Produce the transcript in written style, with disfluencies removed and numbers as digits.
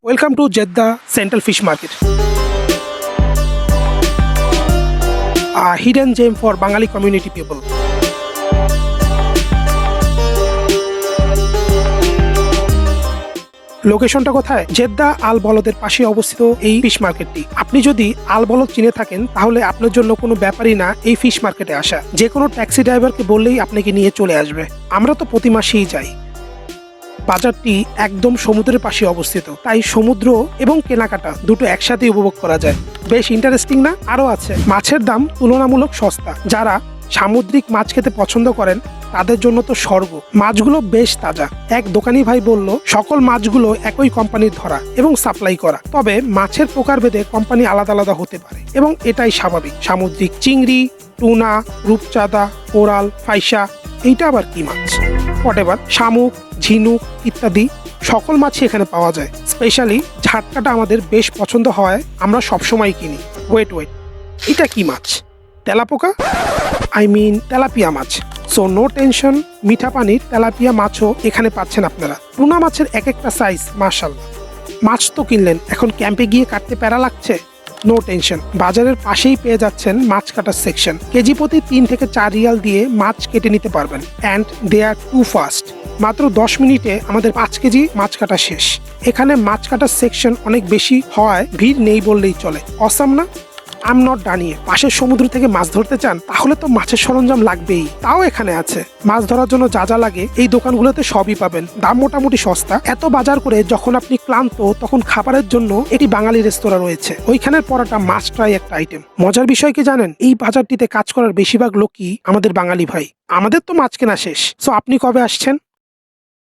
Welcome to Jeddah Central Fish Market, a hidden gem for Bengali community people. লোকেশনটা কোথায়? Jeddah আল বলদের পাশে অবস্থিত এই ফিশ মার্কেটটি। আপনি যদি আল বলদ চিনে থাকেন তাহলে আপনার জন্য কোনো ব্যাপারই না এই ফিশ মার্কেটে আসা। যে কোনো ট্যাক্সি ড্রাইভারকে বললেই আপনাকে নিয়ে চলে আসবে। আমরা তো প্রতি মাসেই যাই। বাজারটি একদম সমুদ্রের পাশে অবস্থিত, তাই সমুদ্র এবং কেনাকাটা দুটো একসাথে উপভোগ করা যায়। বেশ ইন্টারেস্টিং না? আরও আছে, মাছের দাম তুলনামূলক সস্তা। যারা সামুদ্রিক মাছ খেতে পছন্দ করেন তাদের জন্য তো স্বর্গ। মাছগুলো বেশ তাজা। এক দোকানি ভাই বলল, সকল মাছগুলো একই কোম্পানির ধরা এবং সাপ্লাই করা, তবে মাছের প্রকারভেদে কোম্পানি আলাদা আলাদা হতে পারে এবং এটাই স্বাভাবিক। সামুদ্রিক চিংড়ি, টুনা, রূপচাঁদা, কোরাল, ফাইসা, এইটা আবার কি মাছ? হোয়াটএভার, শামুক, ঝিনুক ইত্যাদি সকল মাছই এখানে পাওয়া যায়। স্পেশালি ঝাটকাটা আমাদের বেশ পছন্দ হয়, আমরা সবসময় কিনি। ওয়েট, এটা কি মাছ? তেলাপোকা, তেলাপিয়া মাছ। সো নো টেনশন, মিঠা পানির তেলাপিয়া মাছও এখানে পাচ্ছেন আপনারা। টুনা মাছের এক একটা সাইজ মাশাআল্লাহ। মাছ তো কিনলেন, এখন ক্যাম্পে গিয়ে কাটতে প্যারা লাগছে? নো টেনশন, বাজারের পাশেই পেয়ে যাচ্ছেন মাছ কাটার সেকশন। কেজি প্রতি 3 থেকে 4 রিয়াল দিয়ে মাছ কেটে নিতে পারবেন। And they are too fast. মাত্র 10 মিনিটে আমাদের 5 কেজি মাছ কাটা শেষ। এখানে মাছ কাটার সেকশন অনেক বেশি হওয়ায় ভিড় নেই বললেই চলে। অসাম না? আম নট ডানিয়ে পাশের সমুদ্র থেকে মাছ ধরতে চান তাহলে তো মাছের সরঞ্জাম লাগবেই, তাও এখানে আছে। মাছ ধরার জন্য যা যা লাগে এই দোকানগুলোতে সবই পাবেন। দাম মোটামুটি সস্তা। এত বাজার করে যখন আপনি ক্লান্ত তখন খাবারের জন্য একটি বাঙালি রেস্তোরাঁ রয়েছে, ওইখানের পরাটা মাস্ট ট্রাই একটা আইটেম। মজার বিষয় কি জানেন? এই বাজারটিতে কাজ করার বেশিরভাগ লোকই আমাদের বাঙালি ভাই। আমাদের তো মাছ কেনা শেষ। সো আপনি কবে আসছেন?